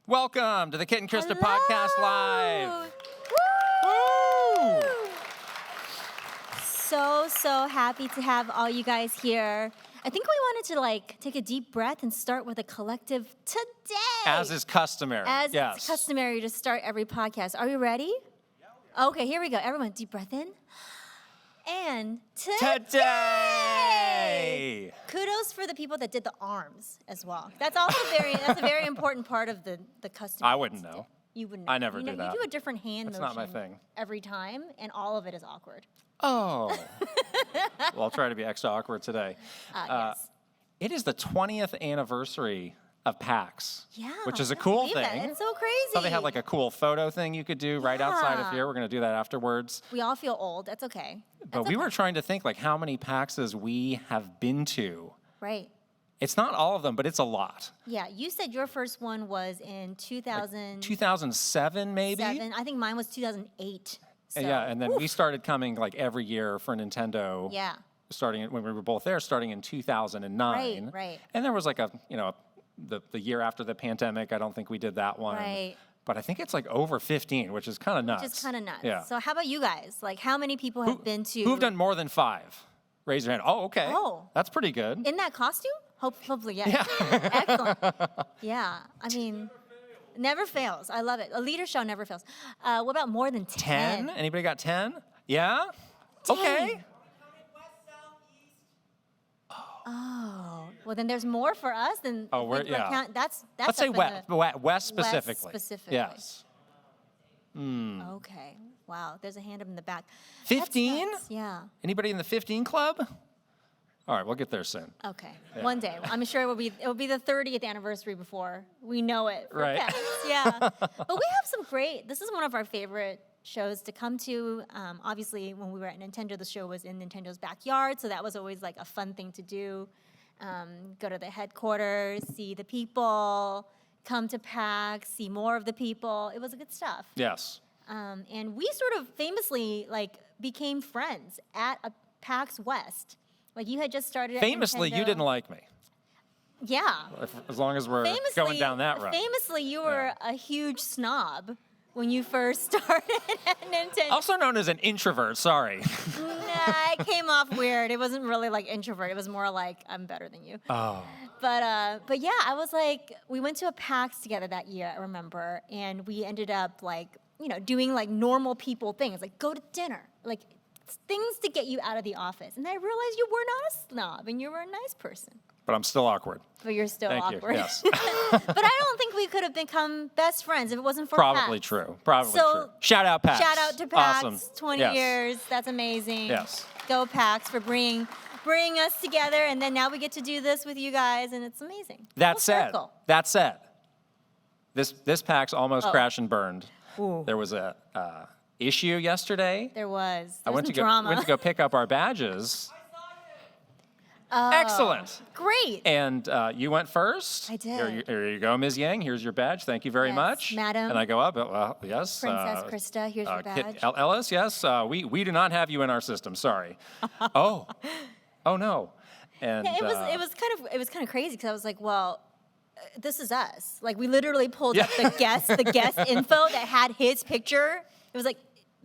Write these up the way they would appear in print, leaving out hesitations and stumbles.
Welcome to the Kit and Krysta Podcast Live. Woo! Woo! So happy to have all you guys here. I think we wanted to take a deep breath and start with a collective today. As is customary. As yes. it's customary to start every podcast. Are you ready? Yeah. Okay, here we go. Everyone, deep breath in. And today! Kudos for the people that did the arms as well. That's also that's a very important part of the custom. I wouldn't know. You wouldn't. I never do that. You do a different hand That's motion not my thing. every time, and all of it is awkward. Oh. Well, I'll try to be extra awkward today. Yes. It is the 20th anniversary of PAX. Yeah. Which is a I cool believe thing. it. It's so crazy. So they had a cool photo thing you could do right outside of Yeah. here. We're going to do that afterwards. We all feel old. That's okay. But we were trying to think how many PAXs we have been to. Right. It's not all of them, but it's a lot. Yeah. You said your first one was in 2007. 2007, maybe? I think mine was 2008. So. Yeah, and then we started coming every year for Nintendo. Yeah. Starting when we were both there, starting in 2009. Right. And there was the year after the pandemic. I don't think we did that one. Right. But I think it's over 15, which is kind of nuts. Which is kind of nuts. Yeah. So how about you guys? How many people have been to? Who've done more than 5? Raise your hand. Oh, okay. Oh. That's pretty good. In that costume? Hopefully, yeah. Yeah. Excellent. Yeah. I mean, never fails. I love it. A leader show never fails. What about more than 10? 10? Anybody got 10? Yeah? 10. Okay. Oh, well then there's more for us than. Oh, we're, yeah. That's Let's up say in West specifically. West specifically. Yes. Okay. Wow. There's a hand up in the back. 15? That's nuts. Yeah. Anybody in the 15 club? All right, we'll get there soon. Okay. Yeah. One day. I'm sure it will be the 30th anniversary before we know it. Right. PAX. Yeah. But we have some this is one of our favorite shows to come to. Obviously, when we were at Nintendo, the show was in Nintendo's backyard, so that was always a fun thing to do. Go to the headquarters, see the people, come to PAX, see more of the people. It was good stuff. Yes. And we sort of famously became friends at a PAX West. You had just started at Famously, Nintendo. you didn't like me. Yeah. As long as we're going down that road. Famously, you were a huge snob when you first started at Nintendo. Also known as an introvert, sorry. Nah, it came off weird. It wasn't really introvert. It was more I'm better than you. Oh. But yeah, I was we went to a PAX together that year, I remember, and we ended up doing normal people things, go to dinner, things to get you out of the office. And I realized you were not a snob and you were a nice person. But I'm still awkward. But you're still Thank awkward. You. Yes. But I don't think we could have become best friends if it wasn't for Probably PAX. true. Probably So, true. Shout out PAX. Shout out to PAX. Awesome. 20 yes. years. That's amazing. Yes. Go PAX for bringing us together. And then now we get to do this with you guys, and it's amazing. That Full circle. said, this PAX almost crashed and burned. Ooh. There was a issue yesterday. There was. I went to drama. go pick up our badges. Oh, Excellent. Great. And you went first. I did. Here you go, Ms. Yang. Here's your badge. Thank you very Yes, much. madam. And I go up. Well, yes. Princess Krysta, here's your badge. Kit Ellis, yes. We do not have you in our system. Sorry. Oh no. And Yeah, it was kind of crazy because I was well, this is us. We literally pulled up the guest info that had his picture. It was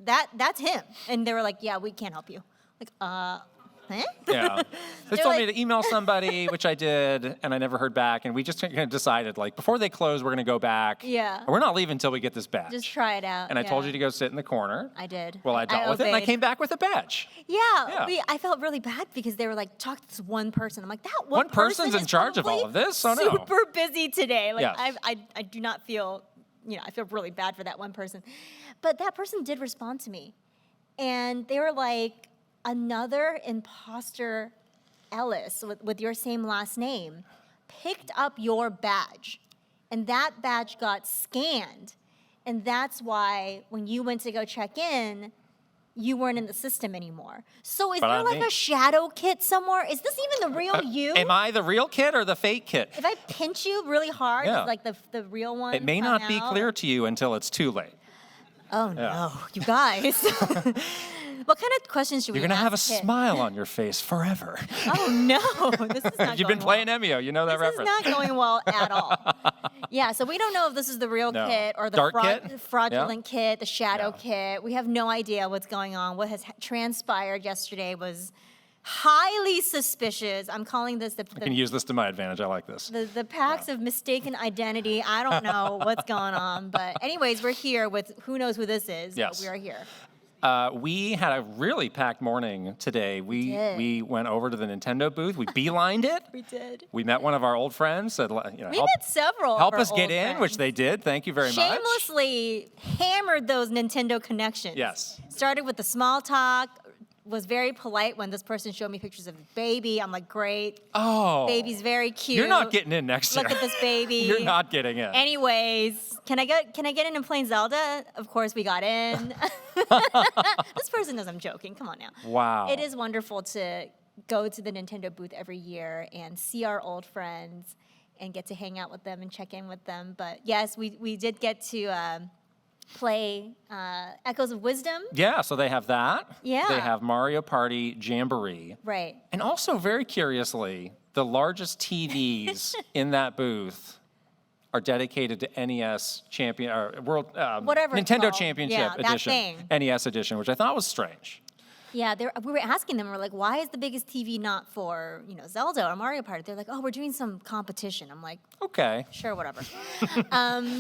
that's him, and they were yeah, we can't help you. Huh? Yeah. They told me to email somebody, which I did, and I never heard back. And we just kind of decided, before they close, we're going to go back. Yeah. And we're not leaving until we get this badge. Just try it out. And I told you to go sit in the corner. I did. Well, I dealt with it, and I came back with a badge. Yeah. I felt really bad because they were talk to this one person. I'm that one person's in charge of all of this? Oh, no. Super busy today. Yes. I do not feel, I feel really bad for that one person. But that person did respond to me. And they were another imposter, Ellis, with your same last name, picked up your badge. And that badge got scanned. And that's why when you went to go check in, you weren't in the system anymore. So is there a shadow Kit somewhere? Is this even the real you? Am I the real Kit or the fake Kit? If I pinch you really hard, the real one it may not be clear to you until it's too late. Oh, no, you guys. What kind of questions should You're we going to have a ask Kit? smile on your face forever. Oh, no. This is not You've going been playing well. Emio. You know that This reference. is not going well at all. Yeah, so we don't know if this is the real No. Kit or the Dark Kit? fraudulent Kit, the shadow Yeah. Kit. We have no idea what's going on. What has transpired yesterday was highly suspicious. I'm calling this I can use this to my advantage. I like this. the PAX of mistaken identity. I don't know what's going on. But anyways, we're here with who knows who this is. Yes. But we are here. We had a really packed morning today. did. We went over to the Nintendo booth. We beelined it. We did. We met one of our old friends. Said, We help, met several. help of our us get old in, friends. which they did. Thank you very much. Shamelessly hammered those Nintendo connections. Yes. Started with the small talk. Was very polite when this person showed me pictures of baby. I'm like, great. Oh, Baby's very cute. you're not getting in next year. Look at this baby. You're not getting in. Anyways, can I get in and play Zelda? Of course we got in. This person knows I'm joking. Come on now. Wow. It is wonderful to go to the Nintendo booth every year and see our old friends and get to hang out with them and check in with them. But yes, we did get to play Echoes of Wisdom. Yeah, so they have that. Yeah. They have Mario Party Jamboree. Right. And also, very curiously, the largest TVs in that booth are dedicated to NES Champion or World Whatever it's Nintendo called. Championship Yeah, that Edition, thing. NES Edition, which I thought was strange. Yeah, we were asking them, we're like, why is the biggest TV not for, Zelda or Mario Party? They're like, oh, we're doing some competition. I'm like, Okay. sure, whatever.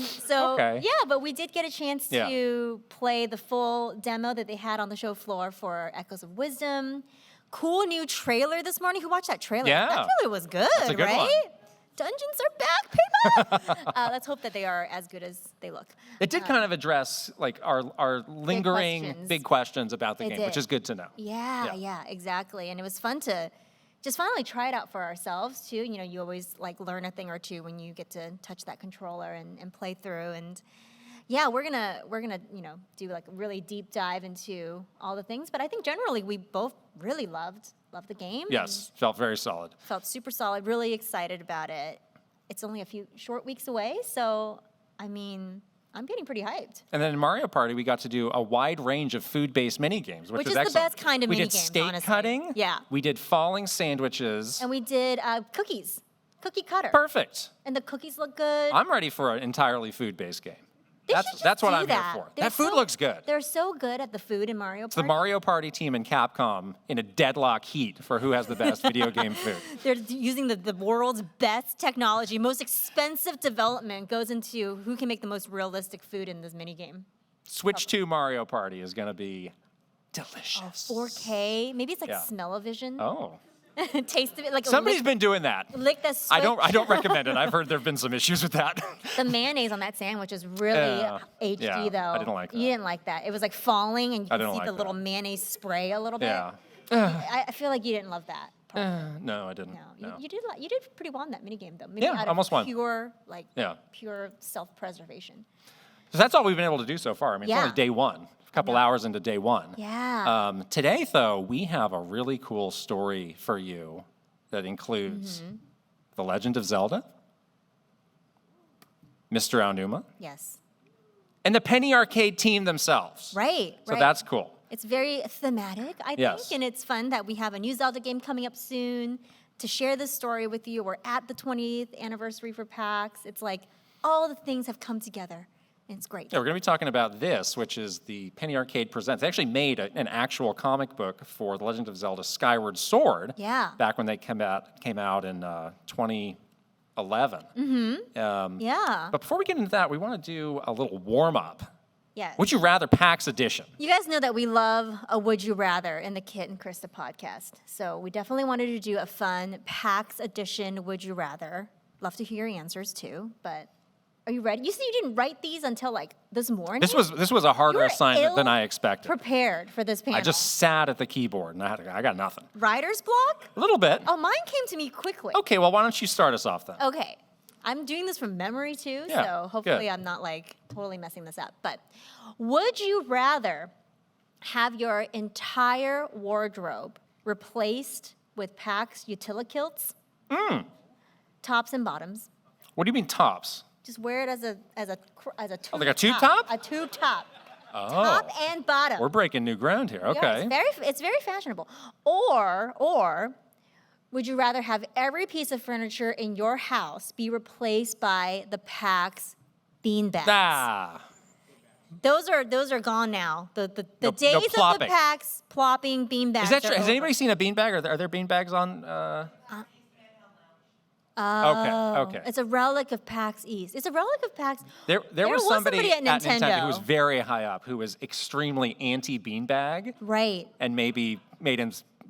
So, Okay. yeah, but we did get a chance Yeah. to play the full demo that they had on the show floor for Echoes of Wisdom. Cool new trailer this morning. Who watched that trailer? Yeah. That trailer was good, That's a good right? one. Dungeons are back, people. Let's hope that they are as good as they look. It did kind of address like our lingering questions. big questions about the It game, which did. is good to know. Yeah, exactly. And it was fun to just finally try it out for ourselves too. You always like learn a thing or two when you get to touch that controller and play through. And yeah, we're gonna do like a really deep dive into all the things. But I think generally we both really loved the game. Yes, felt very solid. And felt super solid. Really excited about it. It's only a few short weeks away, so I mean, I'm getting pretty hyped. And then in Mario Party, we got to do a wide range of food-based mini games, which Which was is the excellent. best kind of we mini did games, steak honestly. cutting. Yeah. We did falling sandwiches. And we did cookies, cookie cutter. Perfect. And the cookies look good. I'm ready for an entirely food-based game. They should That's just what do I'm that. here for. They're That food so- looks good. They're so good at the food in Mario It's the Party. Mario Party team and Capcom in a deadlock heat for who has the best video game food. They're using the world's best technology, most expensive development goes into who can make the most realistic food in this mini game. Switch 2 Mario Party is going to be delicious. 4K, maybe it's like Yeah. smell-o-vision. Oh. Taste of it, like Somebody's lick, been doing that. lick the I switch. don't recommend it. I've heard there've been some issues with that. The mayonnaise on that sandwich is really HD yeah, though. I didn't like that. You didn't like that. It was like falling and you I could didn't see like the little that. mayonnaise spray a little bit. Yeah. I feel like you didn't love that. No, I didn't. No, No. you did pretty well in that minigame though. Maybe Yeah, out of almost won. pure Yeah. pure self-preservation. So that's all we've been able to do so far. I mean, Yeah. it's only day one, a couple hours into day one. Yeah. Today, though, we have a really cool story for you that includes Mm-hmm. The Legend of Zelda, Mr. Aonuma, Yes. and the Penny Arcade team themselves. Right. So right. that's cool. It's very thematic, I Yes. think, and it's fun that we have a new Zelda game coming up soon to share this story with you. We're at the 20th anniversary for PAX. It's like all the things have come together, and it's great. Yeah, we're going to be talking about this, which is the Penny Arcade Presents. They actually made an actual comic book for The Legend of Zelda Skyward Sword. Yeah. Back when they came out in 2011. Yeah. But before we get into that, we want to do a little warm-up. Yes. Would you rather PAX edition? You guys know that we love a Would You Rather in the Kit and Krysta podcast. So we definitely wanted to do a fun PAX edition Would You Rather. Love to hear your answers too, but are you ready? You said you didn't write these until like this morning? This was a harder You were assignment than ill I expected. prepared for this panel. I just sat at the keyboard and I got nothing. Writer's block? A little bit. Oh, mine came to me quickly. Okay, well, why don't you start us off then? Okay. I'm doing this from memory too, Yeah, so hopefully good. I'm not like totally messing this up. But would you rather have your entire wardrobe replaced with PAX utilikilts? Tops and bottoms. What do you mean tops? Just wear it as a like a tube top. top? A tube top. top and bottom. We're breaking new ground here. Yeah, Okay. it's very fashionable. Or would you rather have every piece of furniture in your house be replaced by the PAX beanbags? Ah. Those are gone now. The No days of the plopping. PAX plopping beanbags. Is that are true? Has over. anybody seen a beanbag? Are there beanbags on? Okay. It's a relic of PAX East. It's a relic of PAX. There was somebody at at Nintendo who was Nintendo. very high up, who was extremely anti-beanbag, Right. and maybe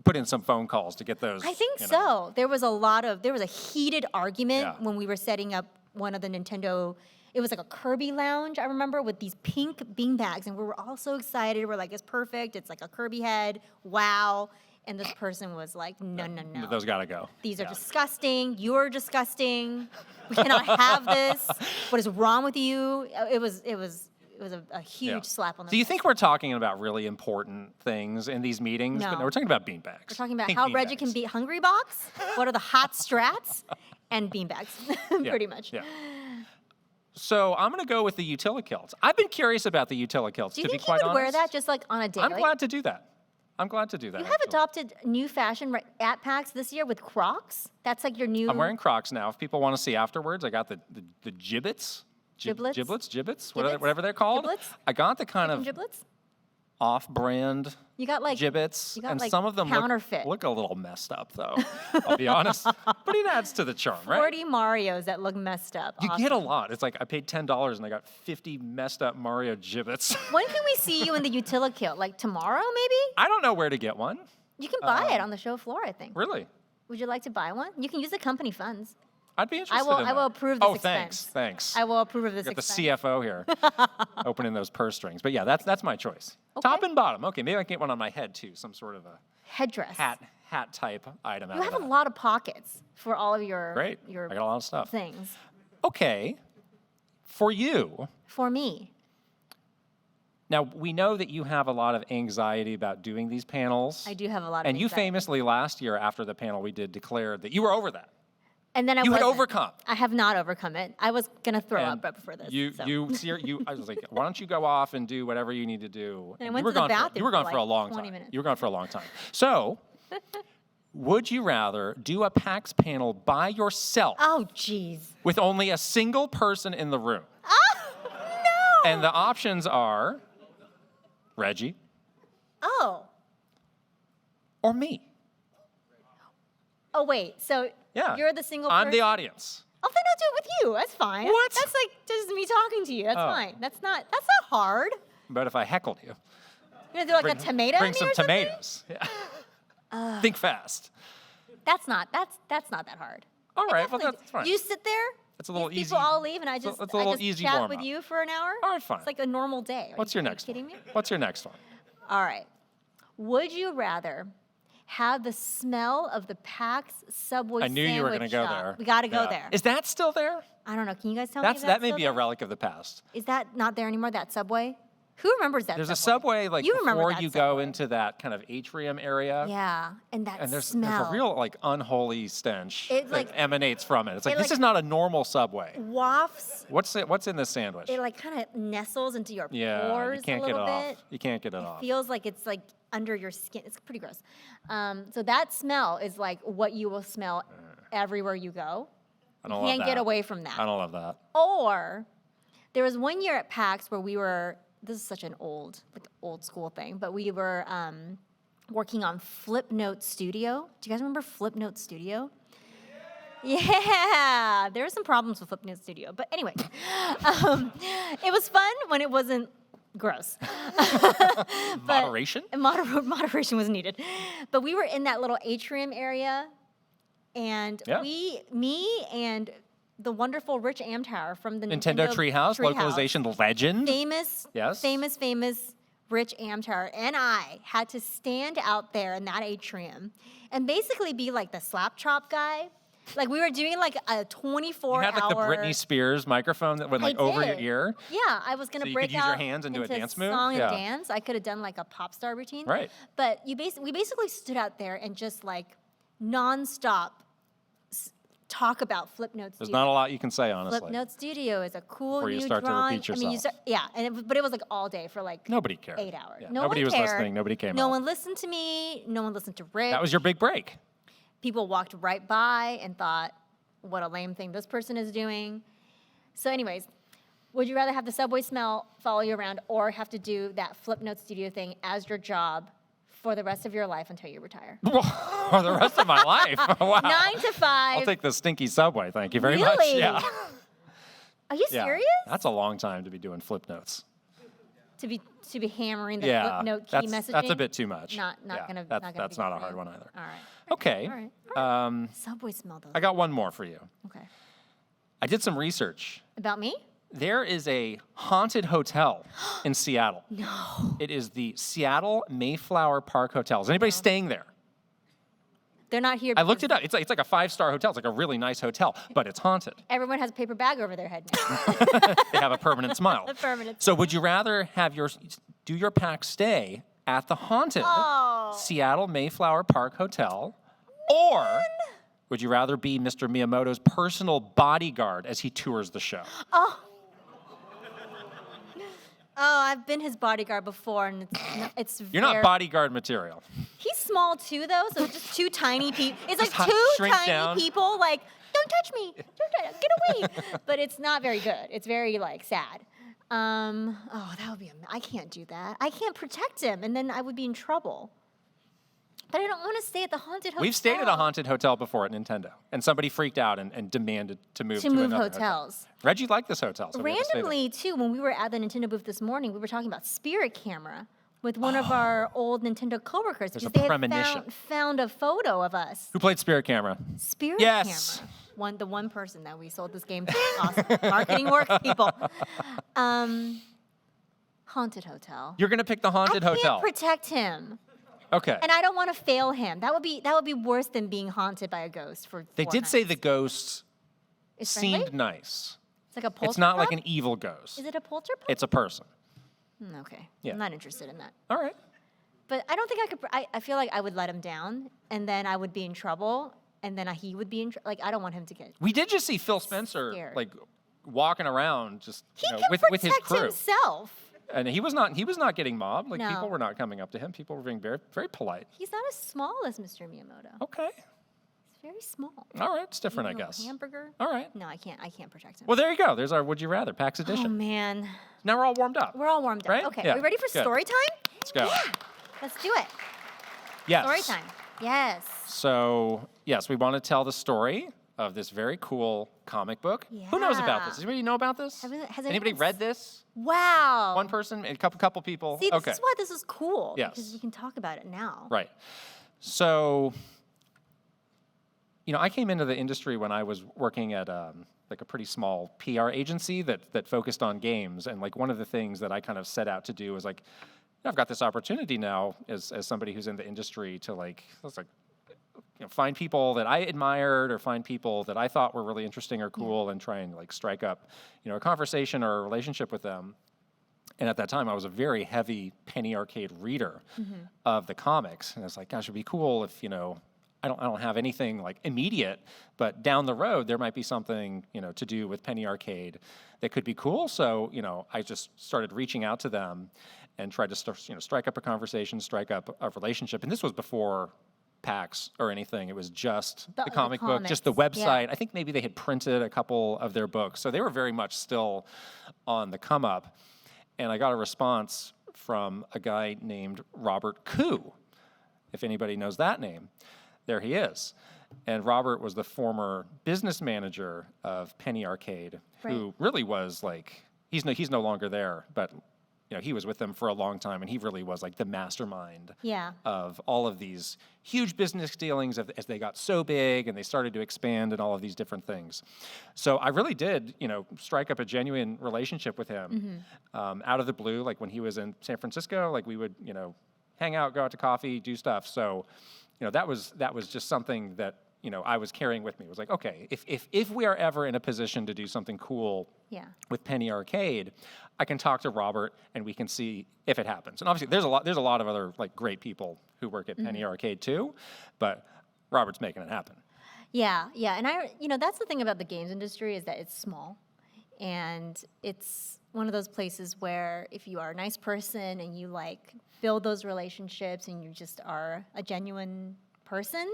put in some phone calls to get those. I think you know. so. There was a heated argument Yeah. when we were setting up one of the Nintendo. It was like a Kirby lounge, I remember, with these pink beanbags, and we were all so excited. We're like, it's perfect. It's like a Kirby head. Wow. And this person was like, no. Those gotta go. These are disgusting. You're disgusting. We cannot have this. What is wrong with you? It was a huge Yeah. slap on the Do you face. think we're talking about really important things in these meetings? No. But we're talking about beanbags. We're talking about Pink how Reggie beanbags. can beat Hungry Box, what are the hot strats, and beanbags, Yeah, pretty much. Yeah. So I'm going to go with the Utilikilts. I've been curious about the Utilikilts, Do you to be think you quite would wear honest. that just like on a daily? I'm glad to do that. I'm glad to do that. You have actually. adopted new fashion at PAX this year with Crocs. That's like your new. I'm wearing Crocs now. If people want to see afterwards, I got the giblets. Giblets? Giblets, Giblets? whatever they're called. Giblets? I got the kind of giblets. off-brand You got like gibbets, you got, and like, some of them counterfeit. look a little messed up, though. I'll be honest, but it adds to the charm, right? 40 Marios that look messed up. You Awesome. get a lot. It's like I paid $10 and I got 50 messed up Mario gibbets. When can we see you in the Utilikilt? Like tomorrow, maybe? I don't know where to get one. You can buy it on the show floor, I think. Really? Would you like to buy one? You can use the company funds. I'd be interested in I will that. approve this Oh, expense. thanks. I will approve of this Got the expense. CFO here opening those purse strings. But yeah, that's my choice. Okay. Top and bottom. Okay, maybe I can get one on my head too. Some sort of a Headdress. hat type item out You of have that. a lot of pockets for all of your Great. your I got a lot of stuff. things. Okay. For you, For me, now we know that you have a lot of anxiety about doing these panels. I do have a lot of And you anxiety. famously last year after the panel we did declared that you were over that. And then I You had wasn't. overcome. I have not overcome it. I was gonna throw And up right before this. You, so. I was like, why don't you go off and do whatever you need to do? And I you went were to the gone bathroom you were gone for for a like long 20 time. minutes. You were gone for a long time. So, would you rather do a PAX panel by yourself Oh, jeez. with only a single person in the room? Oh no. And the options are Reggie Oh. or me. Oh wait. So Yeah. you're the single I'm person. the audience. Oh, then I'll do it with you. That's fine. What? That's like just me talking to you. That's Oh. fine. That's not hard. But if I heckled you, You're gonna do like a tomato. bring at me some or something? tomatoes. Yeah. Think fast. That's not that hard. All right, well Definitely that's fine. You sit there. It's a little these easy. People all leave, and I it's a- just it's a little I just easy chat warm-up. with you for an hour. All right, fine. It's like a normal day. What's your next kidding one? me? What's your next one? All right. Would you rather have the smell of the PAX Subway I knew you were going to go there. We got to go Yeah. there. Is that still there? I don't know. Can you guys tell me? If That may still be a there? relic of the past. Is that not there anymore? That Subway? Who remembers that? There's a subway like You remember before that you go Subway. into that kind of atrium area. Yeah, and that And there's smell. a real like unholy stench It, that like- emanates from it. It's like it, this like- is not a normal subway. wafts. What's in this sandwich? It like kind of nestles into your Yeah, pores you can't a get it little off. bit. You can't get it off. Feels like it's like under your skin. It's pretty gross. So that smell is like what you will smell everywhere you go. I You don't love can't get that. away from that. I don't love that. Or there was one year at PAX where we were. This is such an old school thing, but we were working on Flipnote Studio. Do you guys remember Flipnote Studio? Yeah, there were some problems with Flipnote Studio, but anyway, it was fun when it wasn't gross. Moderation? Moderation was needed. But we were in that little atrium area, and Yeah. me and the wonderful Rich Amtower from the Nintendo Treehouse, localization legend. famous, Yes. famous Rich Amtower, and I had to stand out there in that atrium and basically be like the slap chop guy. Like we were doing like a 24-hour. You had like the Britney Spears microphone that went like over your did. ear. Yeah, I was gonna So you break could use your out hands and do a into dance move? Song Yeah. and dance. I could have done like a pop star routine. Right. But we basically stood out there and just like nonstop talk about Flipnote There's Studio. not a lot you can say, honestly. Flipnote Studio is a cool Before new you start to drawing. repeat I mean, yourself. but it was like all day for like Nobody cared. 8 hours. Yeah, No nobody one was cared. listening. Nobody came No up. one listened to me. No one listened to Rick. That was your big break. People walked right by and thought, what a lame thing this person is doing. So anyways, would you rather have the subway smell follow you around or have to do that Flipnote Studio thing as your job for the rest of your life until you retire? For the rest of my life. Wow. 9 to 5. I'll take the stinky subway. Thank you very Really? much. Yeah. Are you Yeah. serious? That's a long time to be doing flip notes. To be hammering the Yeah. Flipnote key messaging? That's a bit too much. Not Yeah, gonna. That's not a hard one either. All right. Okay. All right. Subway smell though. I got one more for you. Okay. I did some research. About me? There is a haunted hotel in Seattle. No. It is the Seattle Mayflower Park Hotel. Is anybody staying there? They're not here. I looked because it up. It's like a 5-star hotel. It's like a really nice hotel, but it's haunted. Everyone has a paper bag over their head now. They have a permanent smile. A permanent So would you rather have do your PAX stay at the haunted Oh. Seattle Mayflower Park Hotel, or would you rather be Mr. Miyamoto's personal bodyguard as he tours the show? Oh, I've been his bodyguard before, and it's You're not bodyguard material. He's small too, though, so it's just two tiny people. It's like Just two shrink tiny down. people, like, don't touch me, get away. But it's not very good. It's very like sad. That would be. I can't do that. I can't protect him, and then I would be in trouble. But I don't want to stay at the haunted hotel. We've stayed at a haunted hotel before at Nintendo, and somebody freaked out and demanded to move to another hotels. hotel. Reggie liked this hotel, so we had to stay there. Randomly, too, when we were at the Nintendo booth this morning, we were talking about Spirit Camera with one of our old Nintendo coworkers There's a because they premonition. had found a photo of us. Who played Spirit Camera? Spirit Yes. Camera. The one person that we sold this game to. Awesome. Marketing work, people. Haunted hotel. You're gonna pick the haunted I hotel. can't protect him. Okay. And I don't want to fail him. That would be worse than being haunted by a ghost for They 4 did say nights. the ghost It's friendly? seemed nice. It's like a poltergeist. It's not like an evil ghost. Is it a poltergeist? It's a person. Okay. Yeah. I'm not interested in that. All right. But I don't think I could. I feel like I would let him down, and then I would be in trouble, and then he would be in trouble. Like, I don't want him to get. We did just see Phil Spencer Scared. like walking around just He can with his protect crew. himself. And he was not getting mobbed. Like No. people were not coming up to him. People were being very, very polite. He's not as small as Mr. Miyamoto. Okay. He's very small. All right. It's different, I Eating a guess. Hamburger. All right. No, I can't protect him. Well, there you go. There's our Would You Rather PAX Oh edition. man, Now we're all warmed up. we're all warmed up. Right? Okay, Yeah. are we ready for Good. story time? Let's go. Yeah, let's do it. Yes. Story time. Yes. So, yes, we want to tell the story of this very cool comic book. Who knows about Yeah. this? Does anybody know about this? Has Anybody anyone read this? Wow. One person? A couple people? See, this Okay. is why this is cool. Yes. Because we can talk about it now. Right. So, I came into the industry when I was working at like a pretty small PR agency that focused on games. And like one of the things that I kind of set out to do was like, I've got this opportunity now as somebody who's in the industry to find people that I admired or find people that I thought were really interesting or cool and try and like strike up, a conversation or a relationship with them. And at that time, I was a very heavy Penny Arcade reader of the comics. And I was like, gosh, it'd be cool if, I don't have anything like immediate, but down the road, there might be something, to do with Penny Arcade that could be cool. So, I just started reaching out to them and tried to strike up a conversation, strike up a relationship. And this was before PAX or anything. It was just the comic book, just the comics, website. yeah. I think maybe they had printed a couple of their books. So they were very much still on the come up. And I got a response from a guy named Robert Koo, if anybody knows that name. There he is. And Robert was the former business manager of Penny Arcade, who really was like, he's no longer there, but he was with them for a long time, and he really was like the mastermind of all of these huge business dealings as they got so big and they started to expand and all of these different things. So I really did, strike up a genuine relationship with him out of the blue. Like when he was in San Francisco, like we would, hang out, go out to coffee, do stuff. So, that was just something that I was carrying with me. It was like, okay, if we are ever in a position to do something cool with Penny Arcade, I can talk to Robert and we can see if it happens. And obviously, there's a lot of other like great people who work at Penny Arcade too, but Robert's making it happen. Yeah, and that's the thing about the games industry is that it's small, and it's one of those places where if you are a nice person and you like build those relationships and you just are a genuine person,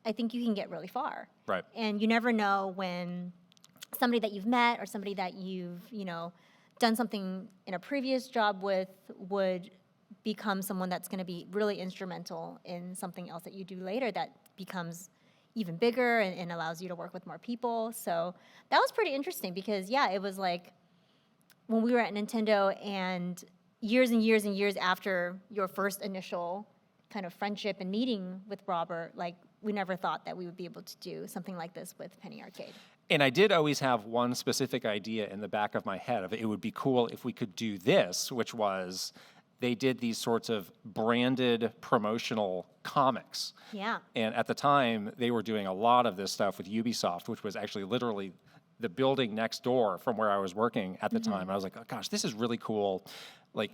I think you can get really far. Right. And you never know when somebody that you've met or somebody that you've, done something in a previous job with would become someone that's going to be really instrumental in something else that you do later that becomes even bigger and allows you to work with more people. So that was pretty interesting because, it was like when we were at Nintendo and years and years and years after your first initial kind of friendship and meeting with Robert, like we never thought that we would be able to do something like this with Penny Arcade. And I did always have one specific idea in the back of my head of it would be cool if we could do this, which was they did these sorts of branded promotional comics. Yeah. And at the time, they were doing a lot of this stuff with Ubisoft, which was actually literally the building next door from where I was working at the time. And I was like, oh, gosh, this is really cool. Like,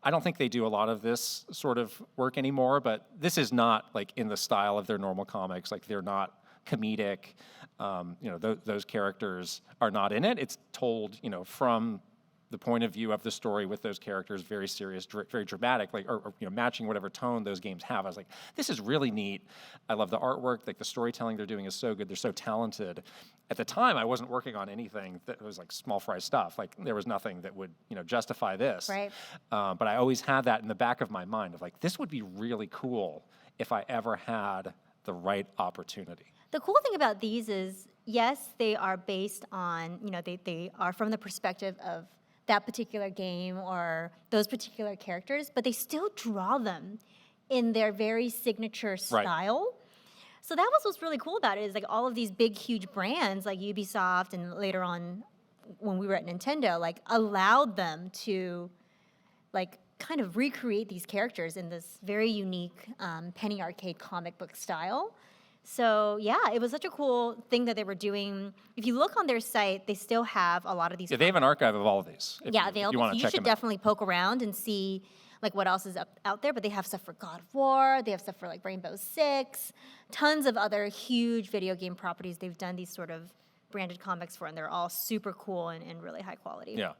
I don't think they do a lot of this sort of work anymore, but this is not like in the style of their normal comics. Like, they're not comedic. Those characters are not in it. It's told, from the point of view of the story with those characters, very serious, very dramatic, like or matching whatever tone those games have. I was like, this is really neat. I love the artwork. Like the storytelling they're doing is so good. They're so talented. At the time, I wasn't working on anything that was like small fry stuff. Like there was nothing that would justify this. Right. But I always had that in the back of my mind of like, this would be really cool if I ever had the right opportunity. The cool thing about these is, yes, they are based on, they are from the perspective of that particular game or those particular characters, but they still draw them in their very signature style. Right. So that was what's really cool about it is like all of these big, huge brands like Ubisoft and later on when we were at Nintendo, like allowed them to like kind of recreate these characters in this very unique Penny Arcade comic book style. So, it was such a cool thing that they were doing. If you look on their site, they still have a lot of these. Yeah, they have an archive of all of these. Available. You should definitely poke around and see like what else is out there. But they have stuff for God of War. They have stuff for like Rainbow Six. Tons of other huge video game properties they've done these sort of branded comics for, and they're all super cool and really high quality. Yeah.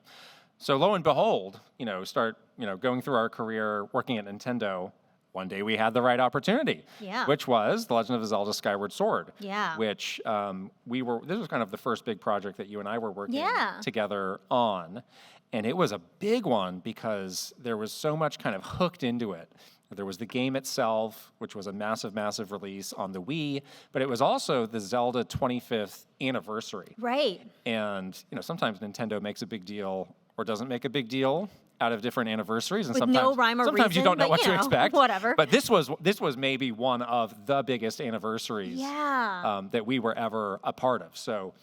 So lo and behold, start going through our career working at Nintendo. One day we had the right opportunity, which was The Legend of Zelda Skyward Sword, which this was kind of the first big project that you and I were working together on. And it was a big one because there was so much kind of hooked into it. There was the game itself, which was a massive, massive release on the Wii, but it was also the Zelda 25th anniversary. Right. And, sometimes Nintendo makes a big deal or doesn't make a big deal out of different anniversaries, and with no rhyme or sometimes reason, you don't know what to expect. Whatever. But this was maybe one of the biggest anniversaries that we were ever a part of. So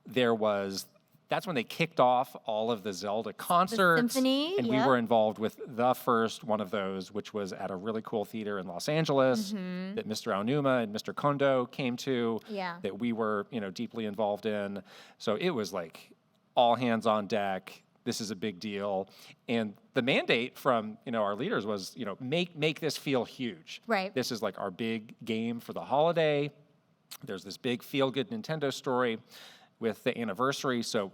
that's when they kicked off all of the Zelda concerts. The symphony, and we were involved with the first one of those, which was at a really cool theater in Los Angeles that Mr. Aonuma and Mr. Kondo came to. That we were deeply involved in. So it was like all hands on deck. This is a big deal. And the mandate from, our leaders was, make this feel huge. Right. This is like our big game for the holiday. There's this big feel-good Nintendo story with the anniversary. So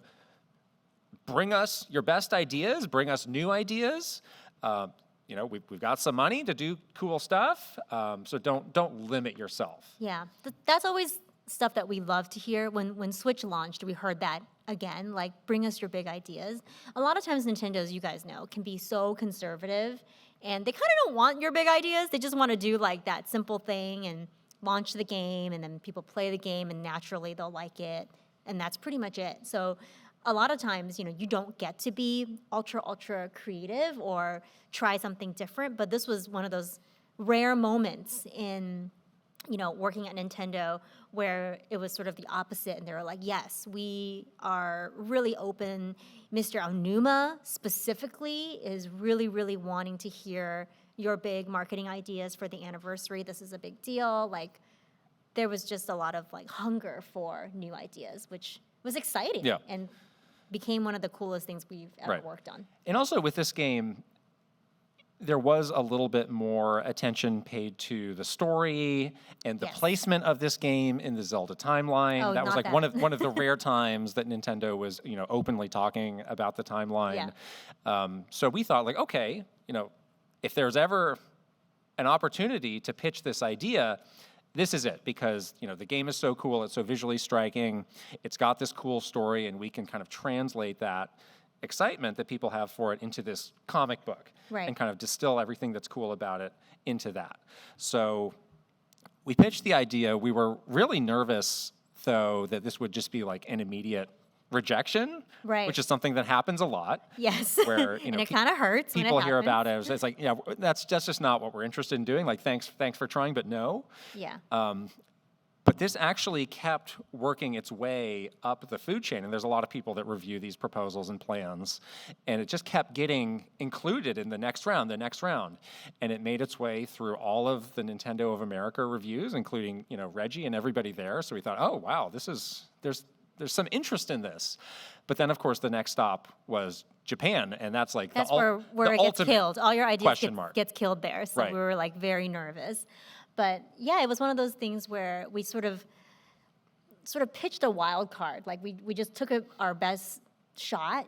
bring us your best ideas, bring us new ideas. We've got some money to do cool stuff. So don't limit yourself. Yeah, that's always stuff that we love to hear. When Switch launched, we heard that again, like bring us your big ideas. A lot of times Nintendo's, you guys know, can be so conservative and they kind of don't want your big ideas. They just want to do like that simple thing and launch the game and then people play the game and naturally they'll like it. And that's pretty much it. So a lot of times, you don't get to be ultra creative or try something different. But this was one of those rare moments in working at Nintendo where it was sort of the opposite. And they were like, yes, we are really open. Mr. Aonuma specifically is really, really wanting to hear your big marketing ideas for the anniversary. This is a big deal. Like, there was just a lot of like hunger for new ideas, which was exciting and became one of the coolest things we've ever worked on. And also with this game, there was a little bit more attention paid to the story and the Yes. placement of this game in the Zelda timeline. Oh, That was not like that. one of the rare times that Nintendo was, openly talking about the timeline. So we thought like, okay, if there's ever an opportunity to pitch this idea, this is it, because the game is so cool, it's so visually striking, it's got this cool story, and we can kind of translate that excitement that people have for it into this comic book, Right. and kind of distill everything that's cool about it into that. So we pitched the idea. We were really nervous, though, that this would just be like an immediate rejection, Right. which is something that happens a lot. Yes. Where and it kind of hurts when it people hear happens. about it. It's like, yeah, that's just not what we're interested in doing. Like, thanks for trying, but no. Yeah. But this actually kept working its way up the food chain, and there's a lot of people that review these proposals and plans, and it just kept getting included in the next round, and it made its way through all of the Nintendo of America reviews, including Reggie and everybody there. So we thought, oh wow, there's some interest in this. But then, of course, the next stop was Japan, and that's like That's the where it gets ultimate killed. All your ideas question mark. gets killed there. So Right. we were like very nervous. But yeah, it was one of those things where we sort of pitched a wild card. Like we just took our best shot,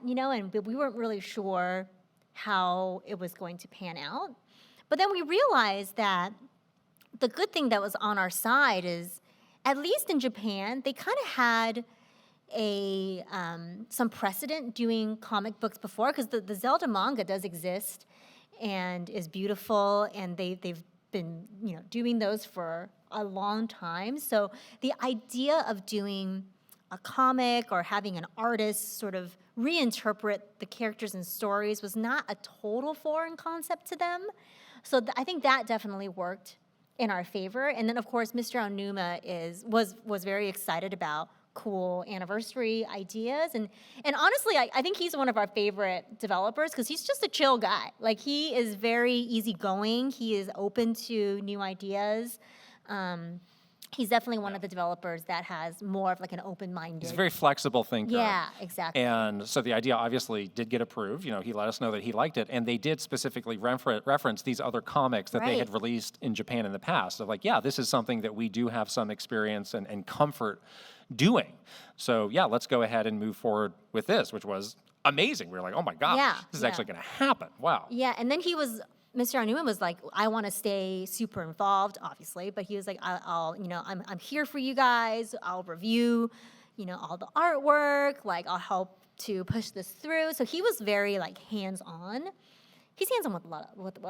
but we weren't really sure how it was going to pan out. But then we realized that the good thing that was on our side is, at least in Japan, they kind of had some precedent doing comic books before, because the Zelda manga does exist and is beautiful, and they've been doing those for a long time. So the idea of doing a comic or having an artist sort of reinterpret the characters and stories was not a total foreign concept to them. So I think that definitely worked in our favor. And then, of course, Mr. Aonuma was very excited about cool anniversary ideas. And honestly, I think he's one of our favorite developers, because he's just a chill guy. Like, he is very easygoing. He is open to new ideas. He's definitely one of the developers that has more of like an open-minded. He's a very flexible thinker. Yeah, exactly. And so the idea obviously did get approved. He let us know that he liked it, and they did specifically reference these other comics that they had Right. released in Japan in the past. So like, yeah, this is something that we do have some experience and comfort doing. So yeah, let's go ahead and move forward with this, which was amazing. We were like, oh my gosh, Yeah, this is yeah. actually going to happen. Wow. Yeah, and then Mr. Aonuma was like, I want to stay super involved, obviously, but he was like, I'm here for you guys. I'll review, all the artwork. Like, I'll help to push this through. So he was very like hands-on. He's hands-on with a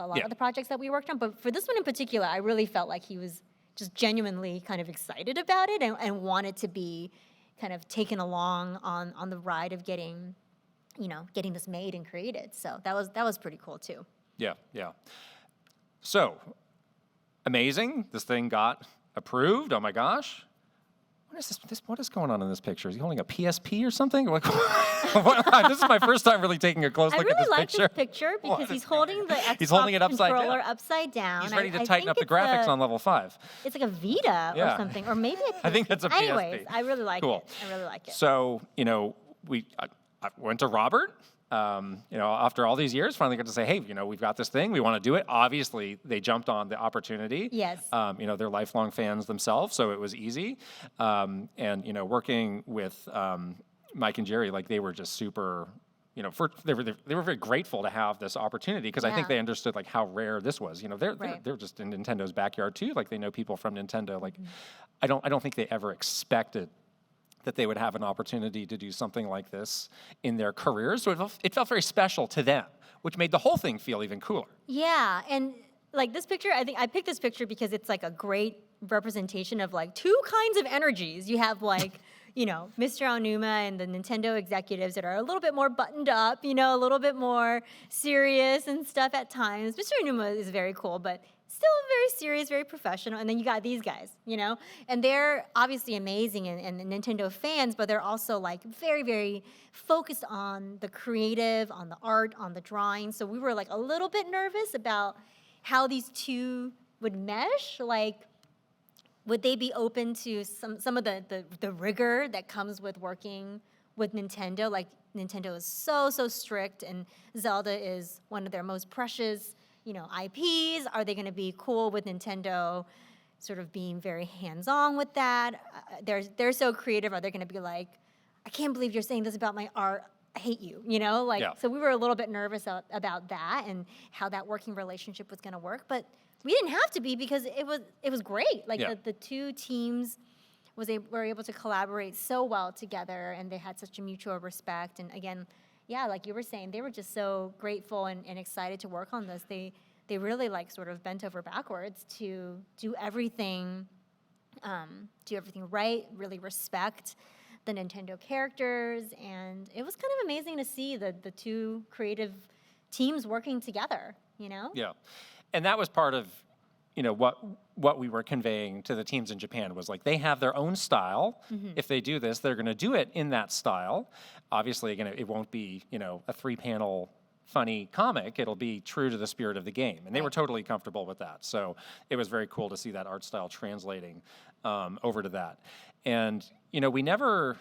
lot Yeah. of the projects that we worked on, but for this one in particular, I really felt like he was just genuinely kind of excited about it and wanted to be kind of taken along on the ride of getting this made and created. So that was pretty cool too. Yeah. So, amazing. This thing got approved. Oh my gosh. What is this? What is going on in this picture? Is he holding a PSP or something? Like, this is my first time really taking a close I look really at this like picture. this picture because he's holding the Xbox He's holding it upside controller down. upside down. He's ready to I tighten think up the it's graphics on level 5. It's like a Vita Yeah. or something, or maybe a PSP. I think that's a PSP. Anyways, I really like Cool. it. I really like it. So, I went to Robert. After all these years, finally got to say, hey, we've got this thing. We want to do it. Obviously, they jumped on the opportunity. Yes. They're lifelong fans themselves, so it was easy. Working with Mike and Jerry, like, they were just super, they were very grateful to have this opportunity, because I think Yeah. they understood like how rare this was. Right. They're just in Nintendo's backyard too. Like, they know people from Nintendo. Like, I don't think they ever expected that they would have an opportunity to do something like this in their careers. So it felt very special to them, which made the whole thing feel even cooler. Yeah, and like this picture, I think I picked this picture because it's like a great representation of like two kinds of energies. You have like, Mr. Aonuma and the Nintendo executives that are a little bit more buttoned up, a little bit more serious and stuff at times. Mr. Aonuma is very cool, but still very serious, very professional. And then you got these guys, and they're obviously amazing and Nintendo fans, but they're also like very, very focused on the creative, on the art, on the drawing. So we were like a little bit nervous about how these two would mesh. Like, would they be open to some of the rigor that comes with working with Nintendo? Like, Nintendo is so strict, and Zelda is one of their most precious IPs? Are they going to be cool with Nintendo sort of being very hands-on with that? They're so creative. Are they going to be like, I can't believe you're saying this about my art. I hate you, So we were a little bit nervous about that and how that working relationship was going to work. But we didn't have to be because it was great. The two teams were able to collaborate so well together, and they had such a mutual respect. And again, like you were saying, they were just so grateful and excited to work on this. They really sort of bent over backwards to do everything right, really respect the Nintendo characters, and it was kind of amazing to see the two creative teams working together, Yeah, and that was part of, what we were conveying to the teams in Japan was they have their own style. Mm-hmm. If they do this, they're going to do it in that style. Obviously, again, it won't be, a 3-panel funny comic. It'll be true to the spirit of the game, and they were totally comfortable with that. So it was very cool to see that art style translating over to that. And we never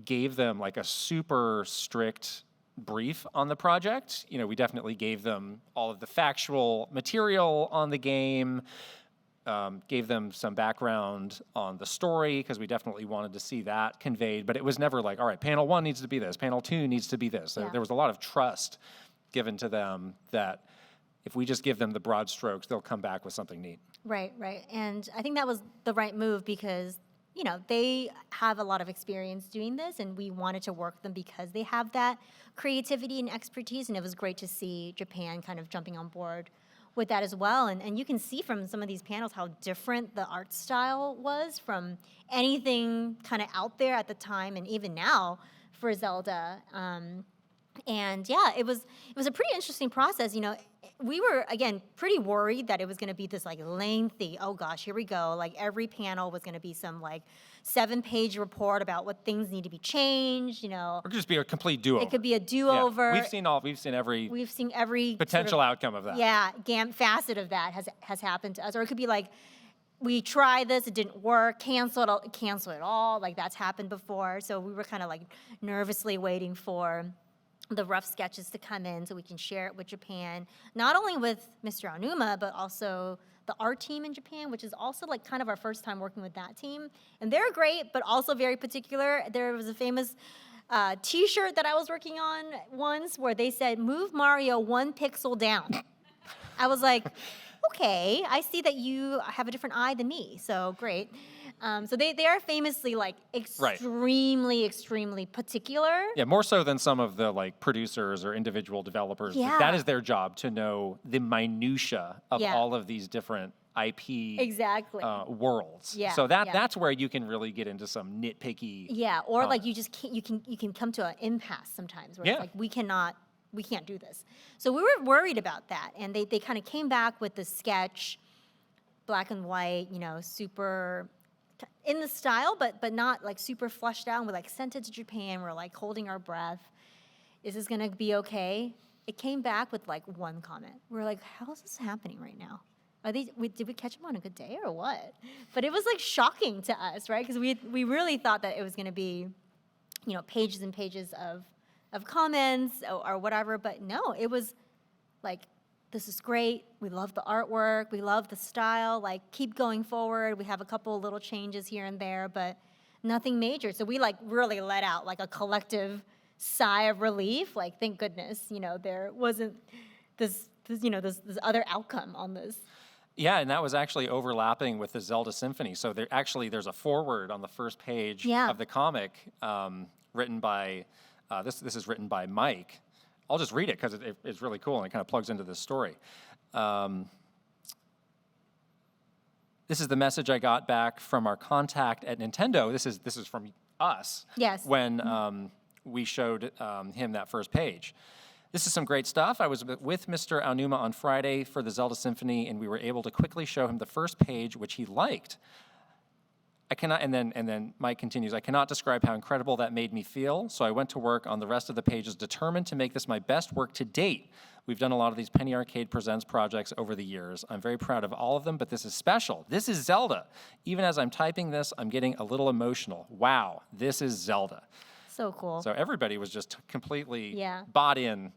gave them a super strict brief on the project. We definitely gave them all of the factual material on the game, gave them some background on the story, because we definitely wanted to see that conveyed. But it was never all right, panel 1 needs to be this, panel 2 needs to be this. Yeah. There was a lot of trust given to them that if we just give them the broad strokes, they'll come back with something neat. Right. And I think that was the right move because they have a lot of experience doing this, and we wanted to work with them because they have that creativity and expertise, and it was great to see Japan kind of jumping on board with that as well. And you can see from some of these panels how different the art style was from anything kind of out there at the time, and even now for Zelda. And it was a pretty interesting process. We were, again, pretty worried that it was going to be this lengthy, oh gosh, here we go. Every panel was going to be some 7-page report about what things need to be changed, Or just be a complete do-over. It could be a do-over. Yeah. We've seen every potential outcome of that. Yeah, facet of that has happened to us. Or it could be we tried this, it didn't work, cancel it all. That's happened before. So we were kind of nervously waiting for the rough sketches to come in so we can share it with Japan, not only with Mr. Aonuma, but also the art team in Japan, which is also kind of our first time working with that team. And they're great, but also very particular. There was a famous T-shirt that I was working on once where they said, "Move Mario 1 pixel down." I was like, okay, I see that you have a different eye than me, so great. So they are famously extremely particular. Yeah, more so than some of the producers or individual developers. Yeah. That is their job, to know the minutia of all of these different IP worlds. Yeah. So that's where you can really get into some nitpicky. Yeah, or you just can't. You can come to an impasse sometimes where it's we can't do this. So we were worried about that, and they kind of came back with the sketch, black and white, super in the style, but not super flushed out. And we sent it to Japan. We're holding our breath. Is this gonna be okay? It came back with one comment. We're how is this happening right now? Did we catch them on a good day or what? But it was shocking to us, right? Because we really thought that it was gonna be, pages and pages of comments or whatever. But no, it was this is great. We love the artwork. We love the style. Keep going forward. We have a couple of little changes here and there, but nothing major. So we really let out a collective sigh of relief. Thank goodness, there wasn't this other outcome on this. Yeah, and that was actually overlapping with the Zelda Symphony. So there's a foreword on the first page of the comic, written by this is written by Mike. I'll just read it because it's really cool and it kind of plugs into this story. This is the message I got back from our contact at Nintendo. This is from us. Yes. When we showed him that first page. This is some great stuff. I was with Mr. Aonuma on Friday for the Zelda Symphony, and we were able to quickly show him the first page, which he liked. I cannot, and then Mike continues, I cannot describe how incredible that made me feel, so I went to work on the rest of the pages, determined to make this my best work to date. We've done a lot of these Penny Arcade Presents projects over the years. I'm very proud of all of them, but this is special. This is Zelda. Even as I'm typing this, I'm getting a little emotional. Wow, this is Zelda. So cool. So everybody was just completely bought in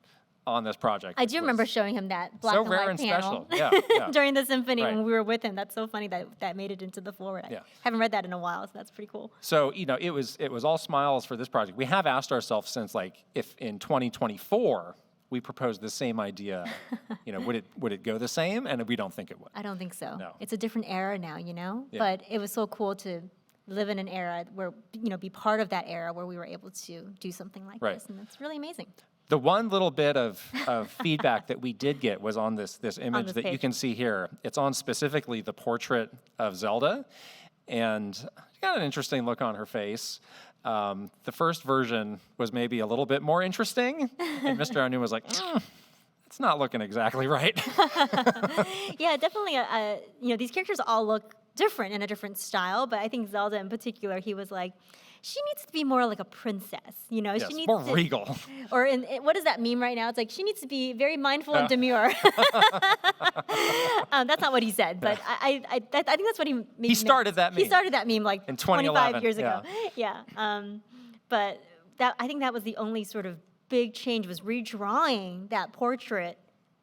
on this project. I do remember showing him that black so and rare white and panel special. Yeah. during the symphony Right. when we were with him. That's so funny that made it into the forward. Yeah. I haven't read that in a while, so that's pretty cool. So, it was all smiles for this project. We have asked ourselves since, like, if in 2024 we proposed the same idea, would it go the same? And we don't think it would. I don't think so. No. It's a different era now, Yeah. But it was so cool to live in an era where, be part of that era where we were able to do something like Right. this. And it's really amazing. The one little bit of feedback that we did get was on this image this that you page. can see here. It's on specifically the portrait of Zelda, and she got an interesting look on her face. The first version was maybe a little bit more interesting, and Mr. Anu was like, it's not looking exactly right. Yeah, definitely. These characters all look different in a different style, but I think Zelda in particular, he was like, she needs to be more like a princess, Yes, she needs more to, regal. Or what is that meme right now? It's like she needs to be very mindful and demure. That's not what he said, but I think that's what He started that meme. He started that meme like In 25 2011, years ago. Yeah. But I think that was the only sort of big change, was redrawing that portrait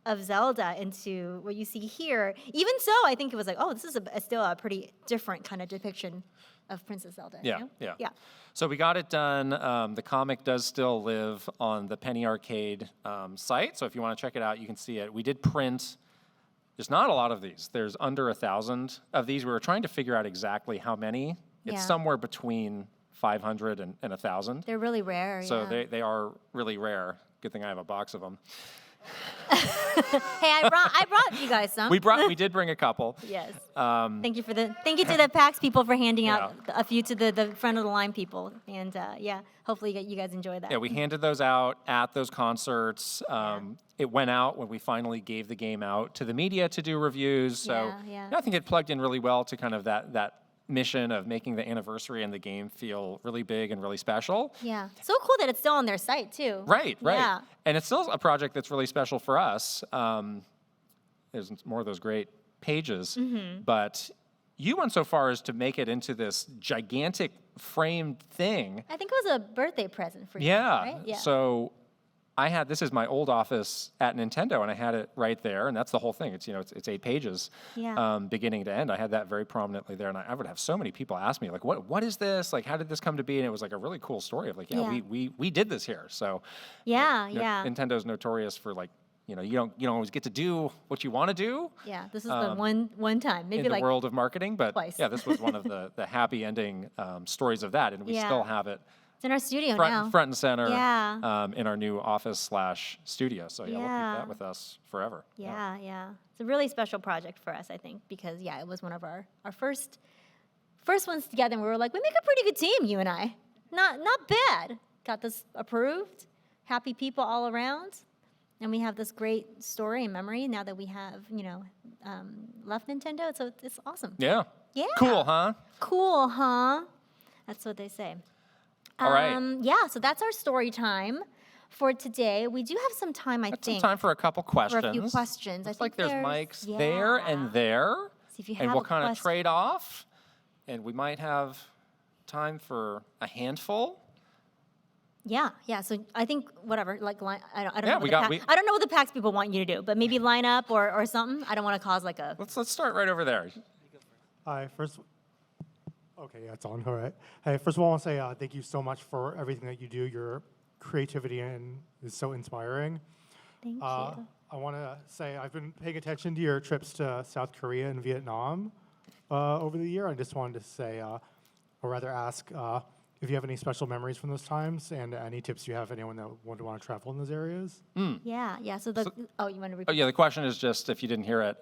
of Zelda into what you see here. Even so, I think it was like, oh, this is still a pretty different kind of depiction of Princess Zelda. Yeah. Yeah. So we got it done. The comic does still live on the Penny Arcade site. So if you want to check it out, you can see it. We did print. There's not a lot of these. There's under 1,000 of these. We were trying to figure out exactly how many. It's Yeah. somewhere between 500 and 1,000. They're really rare. So yeah. they are really rare. Good thing I have a box of them. Hey, I brought you guys some. We did bring a couple. Yes. Thank you to the PAX people for handing out a few to the front of the line people, and hopefully you guys enjoy that. Yeah, we handed those out at those concerts. It went out when we finally gave the game out to the media to do reviews. So Yeah. I think it plugged in really well to kind of that mission of making the anniversary and the game feel really big and really special. Yeah. So cool that it's still on their site too. Right. Yeah. And it's still a project that's really special for us. There's more of those great pages, but you went so far as to make it into this gigantic framed thing. I think it was a birthday present for you. Yeah. Right? Yeah. So this is my old office at Nintendo, and I had it right there, and that's the whole thing. It's it's 8 pages, Yeah. beginning to end. I had that very prominently there, and I would have so many people ask me like, "What is this? Like, how did this come to be?" And it was like a really cool story of like, Yeah. we did this here. So Yeah. Nintendo's notorious for like, you don't always get to do what you want to do Yeah. This is the one time, maybe in the like world of marketing, but twice. yeah, this was one of the happy ending stories of that, and we Yeah. still have it. it's in our studio now. Front and center Yeah. in our new office/studio. So we'll keep Yeah. that with us forever. Yeah. It's a really special project for us, I think, because it was one of our first ones together, and we were like, we make a pretty good team, you and I. Not bad. Got this approved. Happy people all around. And we have this great story and memory now that we have, left Nintendo. So it's awesome. Yeah. Yeah. Cool, huh? Cool, huh? That's what they say. All right. Yeah, so that's our story time for today. We do have some time, I Got think. some time for a couple for questions. a few questions. Looks I like think there's mics there and there. See if you And have we'll a kind of question. trade off, and we might have time for a handful. Yeah. So I think whatever, like line. I don't Yeah, know. I don't know what the PAX people want you to do, but maybe line up or something. I don't want to cause like a. Let's start right over there. Hi, okay, yeah, it's on, all right. Hey, first of all, I want to say thank you so much for everything that you do. Your creativity is so inspiring. Thank you. I want to say I've been paying attention to your trips to South Korea and Vietnam over the year. I just wanted to say, or rather ask, if you have any special memories from those times and any tips you have for anyone that would want to travel in those areas. Yeah. So you want to repeat? Oh, yeah, the question is just, if you didn't hear it,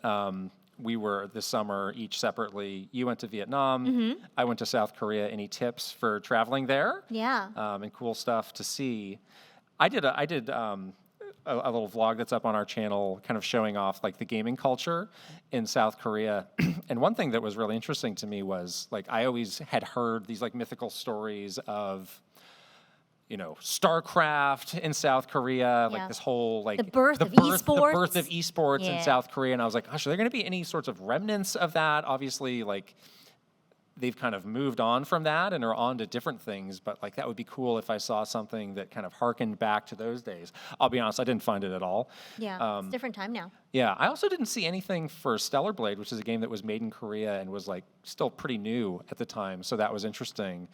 we were this summer each separately. You went to Vietnam. I went to South Korea. Any tips for traveling there? Yeah. And cool stuff to see. I did a little vlog that's up on our channel, kind of showing off like the gaming culture in South Korea. And one thing that was really interesting to me was like I always had heard these like mythical stories of, StarCraft in South Korea, like this whole like The birth of esports. the birth of esports in Yeah. South Korea. And I was like, gosh, are there going to be any sorts of remnants of that? Obviously, like they've kind of moved on from that and are on to different things, but like that would be cool if I saw something that kind of harkened back to those days. I'll be honest, I didn't find it at all. Yeah, it's a different time now. Yeah, I also didn't see anything for Stellar Blade, which is a game that was made in Korea and was like still pretty new at the time, so that was interesting.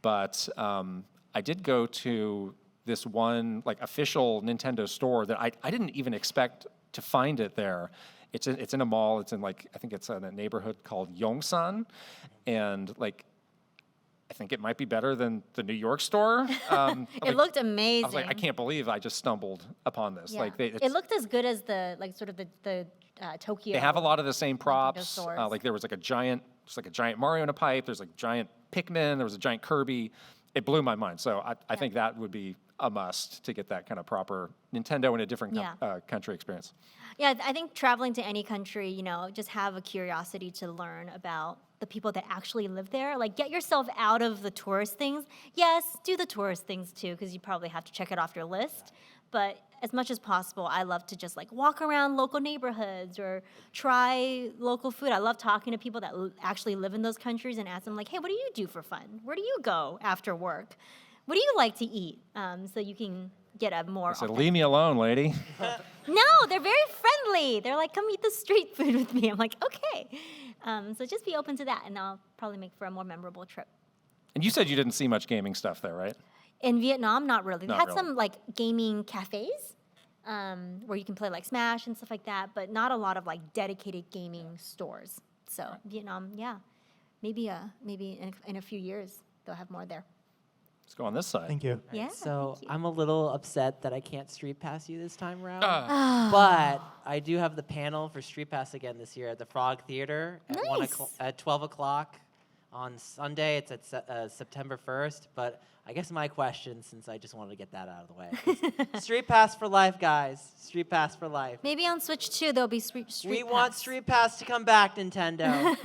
But I did go to this one like official Nintendo store that I didn't even expect to find it there. It's in a mall. It's in like, I think it's in a neighborhood called Yongsan, and like I think it might be better than the New York store. It looked amazing. I was like, I can't believe I just stumbled upon this. Yeah. Like it looked as good as the like sort of the Tokyo. they have a lot of the same props. stores. Like there was like a giant Mario in a pipe. There's like giant Pikmin. There was a giant Kirby. It blew my mind. So I think that would be a must to get that kind of proper Nintendo in a different country experience. Yeah, I think traveling to any country, just have a curiosity to learn about the people that actually live there. Like, get yourself out of the tourist things. Yes, do the tourist things too, because you probably have to check it off your list. But as much as possible, I love to just like walk around local neighborhoods or try local food. I love talking to people that actually live in those countries and ask them like, hey, what do you do for fun? Where do you go after work? What do you like to eat? So you can get a more. I said, leave me alone, lady. No, they're very friendly. They're like, come eat the street food with me. I'm like, okay. So just be open to that, and I'll probably make for a more memorable trip. And you said you didn't see much gaming stuff there, right? In Vietnam, not really. We Not had really. some like gaming cafes where you can play like Smash and stuff like that, but not a lot of like dedicated gaming stores. So Vietnam, yeah, maybe in a few years they'll have more there. Let's go on this side. Thank you. Yeah. So thank you. I'm a little upset that I can't Street Pass you this time around. But I do have the panel for Street Pass again this year at the Frog Theater at Nice. at 12 o'clock on Sunday. It's at September 1st. But I guess my question, since I just wanted to get that out of the way, is Street Pass for life, guys. Street Pass for life. Maybe on Switch 2 there'll be Street We Pass. want Street Pass to come back, Nintendo.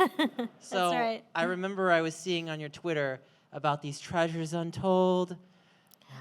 So right. I remember I was seeing on your Twitter about these treasures untold.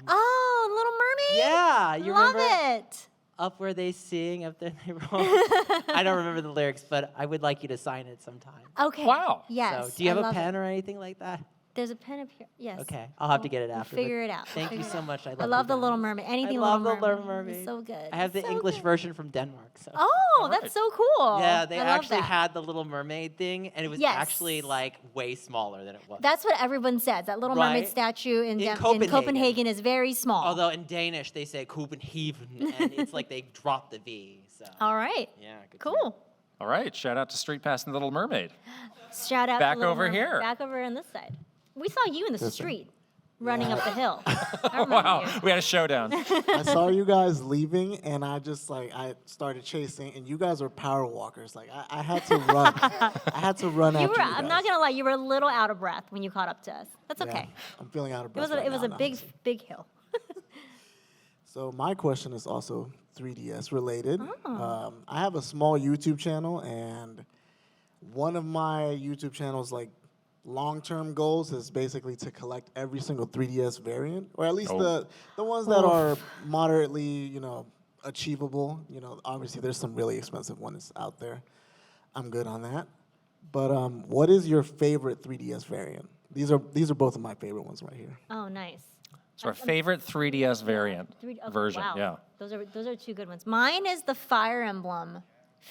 Oh, Little Mermaid. Yeah, you Love remember it. Up Where They Sing, Up There They Roll. I don't remember the lyrics, but I would like you to sign it sometime. Okay. Wow. Yes. So, do you I have a love pen it. or anything like that? There's a pen up here. Yes. Okay, I'll have to get it We'll after. but figure it out. Thank you Figure it so out. much. I love the you Little guys. Mermaid. Anything I love Little the Mermaid. Little Mermaid. It's so good. I have the So English good. version from Denmark. So. Oh, All that's right. so cool. Yeah, they I love actually that. had the Little Mermaid thing, and it was Yes. actually like way smaller than it was. That's what everyone says. That Little Mermaid Right? statue in Copenhagen. Copenhagen is very small. Although in Danish they say Copenhagen, and it's like they drop the V. So. All right. Yeah, good Cool. All right, shout out to Street Pass and the Little Mermaid. Shout out Back to Little over Mermaid. here. Back over on this side. We saw you in the street running up the hill. I remember Wow, you. we had a showdown. I saw you guys leaving, and I started chasing, and you guys were power walkers. Like I had to run. I had to run You after were, you guys. I'm not gonna lie, you were a little out of breath when you caught up to us. That's Yeah, okay. I'm feeling out of It breath. was a, right it was now, a no, big, I'm just- big hill. So my question is also 3DS related. Oh. I have a small YouTube channel, and one of my YouTube channels, like long-term goals, is basically to collect every single 3DS variant, or at least Oh. the ones that are moderately, achievable. Obviously there's some really expensive ones out there. I'm good on that. But what is your favorite 3DS variant? These are both of my favorite ones right here. Oh, nice. It's our favorite 3DS variant version. Wow. Yeah, Those are two good ones. Mine is the Fire Emblem.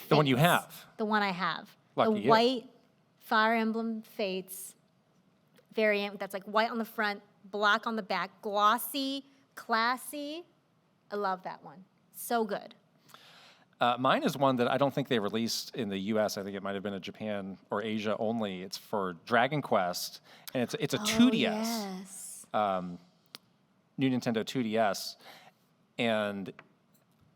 the one you Fates. have. The one I have. Lucky the you. white Fire Emblem Fates variant that's like white on the front, black on the back, glossy, classy. I love that one. So good. Mine is one that I don't think they released in the U.S. I think it might have been a Japan or Asia only. It's for Dragon Quest, and it's a 2DS. Oh, yes. New Nintendo 2DS, and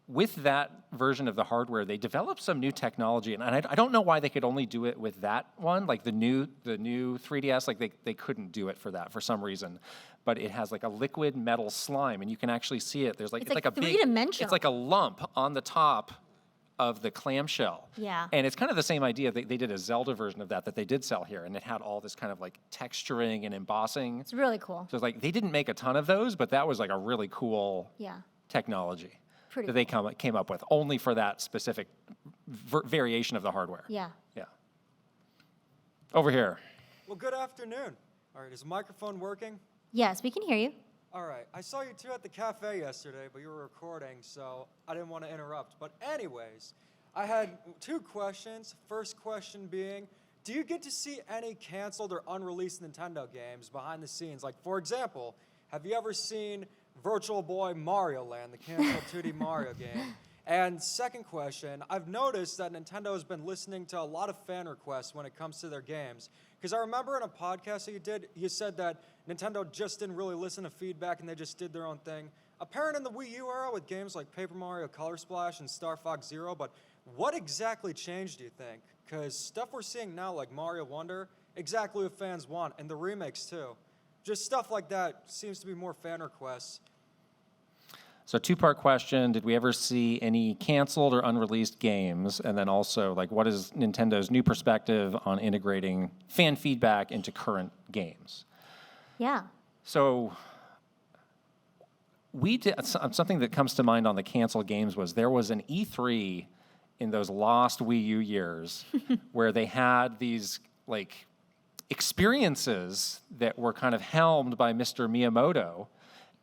with that version of the hardware, they developed some new technology, and I don't know why they could only do it with that one, like the new 3DS, like they couldn't do it for that for some reason, but it has like a liquid metal slime, and you can actually see it. There's like It's like a big, three-dimensional. it's like a lump on the top of the clamshell. Yeah. And it's kind of the same idea. They did a Zelda version of that they did sell here, and it had all this kind of like texturing and embossing. It's really cool. So it's like they didn't make a ton of those, but that was like a really cool Yeah. technology Pretty that they came up with only for that specific variation of the hardware. Yeah. Yeah. Over here. Well, good afternoon. All right, is the microphone working? Yes, we can hear you. All right, I saw you two at the cafe yesterday, but you were recording, so I didn't want to interrupt. But anyways, I had 2 questions. First question being, do you get to see any canceled or unreleased Nintendo games behind the scenes? Like, for example, have you ever seen Virtual Boy Mario Land, the canceled 2D Mario game? And second question, I've noticed that Nintendo has been listening to a lot of fan requests when it comes to their games. Because I remember in a podcast that you did, you said that Nintendo just didn't really listen to feedback and they just did their own thing. Apparent in the Wii U era with games like Paper Mario Color Splash and Star Fox Zero, but what exactly changed, do you think? Because stuff we're seeing now, like Mario Wonder, exactly what fans want, and the remakes too. Just stuff like that seems to be more fan requests. So 2-part question, did we ever see any canceled or unreleased games? And then also, like, what is Nintendo's new perspective on integrating fan feedback into current games? Yeah. So we did, something that comes to mind on the canceled games was there was an E3 in those lost Wii U years where they had these, like, experiences that were kind of helmed by Mr. Miyamoto.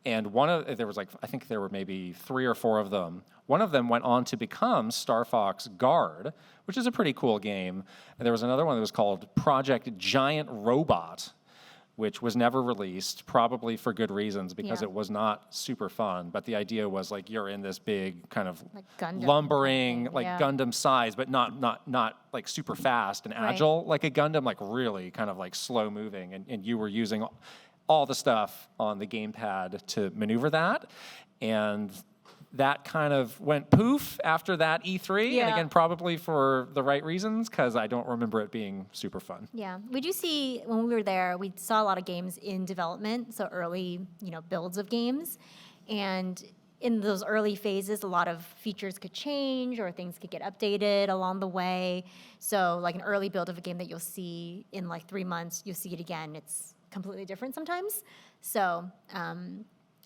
And there was, like, I think there were maybe 3 or 4 of them. One of them went on to become Star Fox Guard, which is a pretty cool game. And there was another one that was called Project Giant Robot, which was never released, probably for good reasons, because Yeah. it was not super fun. But the idea was, like, you're in this big kind of Like Gundam lumbering, thing, like yeah. Gundam size, but not like super fast and Right. agile like a Gundam, like really kind of like slow moving. And you were using all the stuff on the gamepad to maneuver that. And that kind of went poof after that E3. And Yeah. again, probably for the right reasons, because I don't remember it being super fun. Yeah, we do see, when we were there, we saw a lot of games in development, so early, builds of games. And in those early phases, a lot of features could change or things could get updated along the way. So like an early build of a game that you'll see in like 3 months, you'll see it again. It's completely different sometimes. So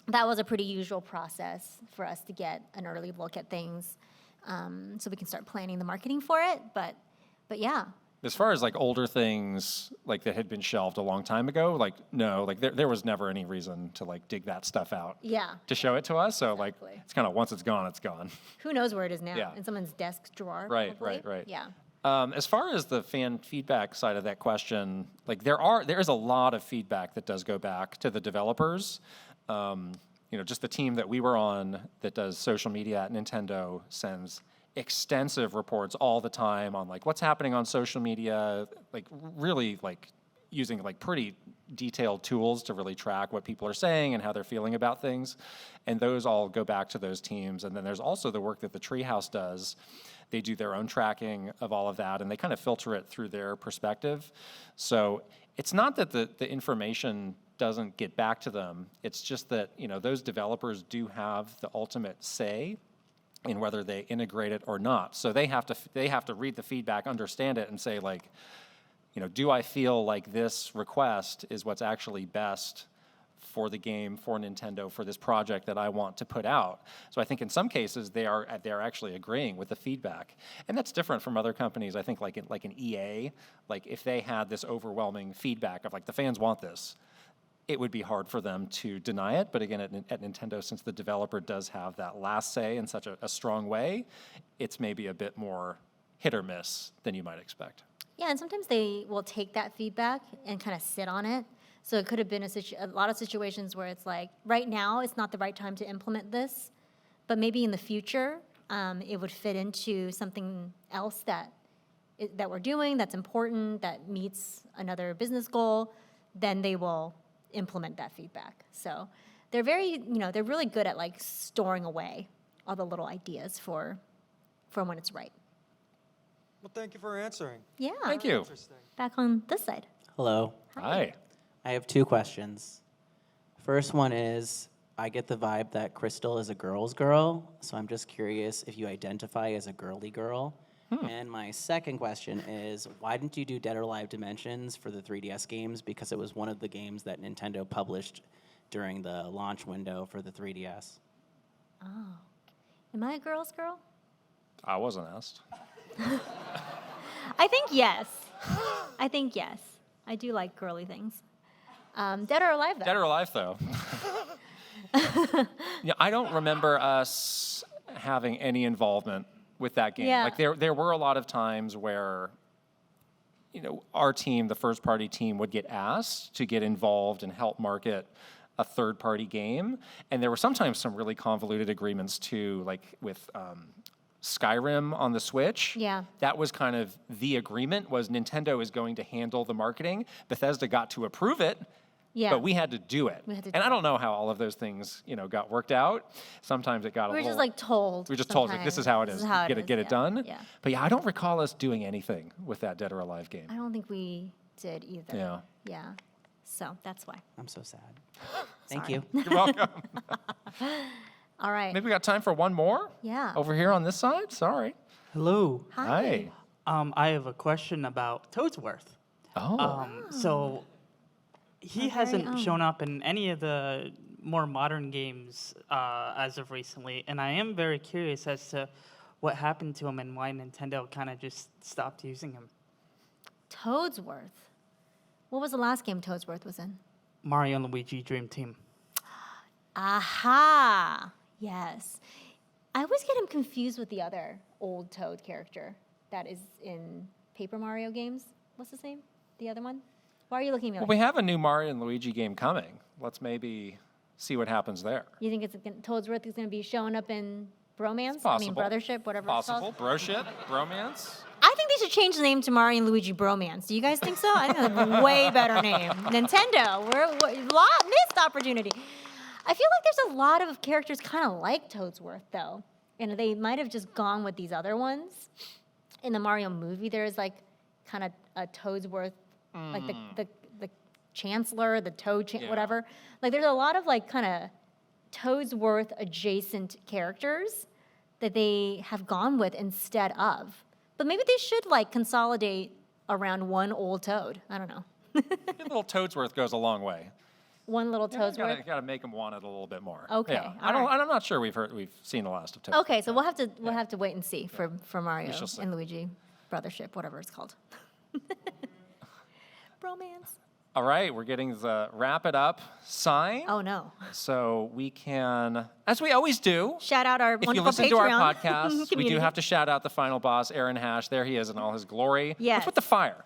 that was a pretty usual process for us to get an early look at things, so we can start planning the marketing for it. But yeah. As far as like older things like that had been shelved a long time ago, like no, like there was never any reason to like dig that stuff out Yeah. to show it to us. So like Exactly. it's kind of once it's gone, it's gone. Who knows where it is now? Yeah. In someone's desk drawer. Right, hopefully? right. Yeah. As far as the fan feedback side of that question, like there is a lot of feedback that does go back to the developers. Just the team that we were on that does social media at Nintendo sends extensive reports all the time on like what's happening on social media, like really like using like pretty detailed tools to really track what people are saying and how they're feeling about things. And those all go back to those teams. And then there's also the work that the Treehouse does. They do their own tracking of all of that, and they kind of filter it through their perspective. So it's not that the information doesn't get back to them. It's just that, those developers do have the ultimate say in whether they integrate it or not. So they have to read the feedback, understand it, and say, like, do I feel like this request is what's actually best for the game, for Nintendo, for this project that I want to put out? So I think in some cases they are actually agreeing with the feedback, and that's different from other companies. I think like an EA, like if they had this overwhelming feedback of like the fans want this, it would be hard for them to deny it. But again, at Nintendo, since the developer does have that last say in such a strong way, it's maybe a bit more hit or miss than you might expect. Yeah, and sometimes they will take that feedback and kind of sit on it. So it could have been a lot of situations where it's like, right now, it's not the right time to implement this, but maybe in the future, it would fit into something else that we're doing that's important, that meets another business goal. Then they will implement that feedback. So they're they're really good at like storing away all the little ideas for when it's right. Well, thank you for answering. Yeah. Thank you. Interesting. Back on this side. Hello. Hi. I have 2 questions. First one is, I get the vibe that Crystal is a girl's girl, so I'm just curious if you identify as a girly girl. And my second question is, why didn't you do Dead or Alive Dimensions for the 3DS games? Because it was one of the games that Nintendo published during the launch window for the 3DS. Oh. Am I a girl's girl? I wasn't asked. I think yes. I think yes. I do like girly things. Dead or Alive, though. Dead or Alive, though. Yeah, I don't remember us having any involvement with that game. Yeah. Like there were a lot of times where, our team, the first party team, would get asked to get involved and help market a third party game. And there were sometimes some really convoluted agreements too, like with Skyrim on the Switch. Yeah. That was kind of the agreement, was Nintendo is going to handle the marketing. Bethesda got to approve it. Yeah. But we had to do it. We had to and do I don't know how all of those things, got worked out. Sometimes it got We a were little... just like told. We were just told, like, this is how it is. Get it yeah. done. Yeah. But yeah, I don't recall us doing anything with that Dead or Alive game. I don't think we did either. Yeah. Yeah. So that's why. I'm so sad. Thank Sorry. you. You're welcome. All right. Maybe we got time for one more? Yeah. Over here on this side? Sorry. Hello. Hi. I have a question about Toadsworth. Oh. So he Our hasn't very own. shown up in any of the more modern games as of recently, and I am very curious as to what happened to him and why Nintendo kind of just stopped using him. Toadsworth. What was the last game Toadsworth was in? Mario and Luigi Dream Team. Aha. Yes. I always get him confused with the other old Toad character that is in Paper Mario games. What's his name? The other one? Why are you looking at me Well, like we have a new Mario and Luigi game coming. Let's maybe see what happens there. You think Toadsworth is going to be showing up in Bromance? It's I mean, possible. Brothership, whatever Possible. it's called. Broship? Bromance? I think they should change the name to Mario and Luigi Bromance. Do you guys think so? I think that's a way better name. Nintendo, missed opportunity. I feel like there's a lot of characters kind of like Toadsworth, though. And they might have just gone with these other ones. In the Mario movie, there's like kind of a Toadsworth, like the Chancellor, the Toad, Yeah. whatever. Like there's a lot of like kind of Toadsworth adjacent characters that they have gone with instead of. But maybe they should like consolidate around one old Toad. I don't know. A little Toadsworth goes a long way. One little Toadsworth. Got to make them want it a little bit more. Okay, Yeah. all right. I'm not sure we've seen the last of Toad. Okay, so we'll have to wait and see for Mario shall see. and Luigi Brothership, whatever it's called. Bromance. All right, we're getting the wrap it up sign. Oh no. So we can, as we always do, Shout out our if you wonderful listen to our Patreon podcast, we do community. have to shout out the final boss, Aaron Hash. There he is in all his glory. Yes. What's with the fire?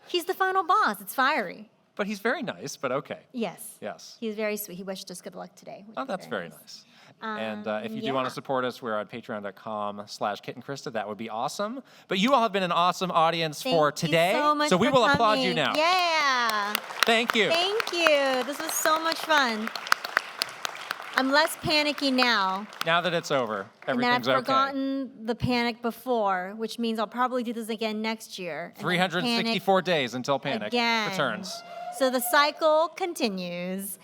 He's the final boss. It's fiery. But he's very nice, but okay. Yes. Yes. He's very sweet. He wished us good luck today. which Oh, was that's very nice. And if you do yeah. want to support us, we're at patreon.com/Kit and Krysta. That would be awesome. But you all have been an awesome audience for Thank you today. so much we for will applaud you coming. now. Yeah. Thank you. Thank you. This was so much fun. I'm less panicky now. Now that it's over, And then I've everything's okay. forgotten the panic before, which means I'll probably do this again next year. and then 364 days until Panic again. returns. So the cycle continues.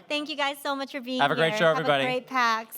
Thank you guys so much for being here. Have a great show, everybody. Have a great PAX.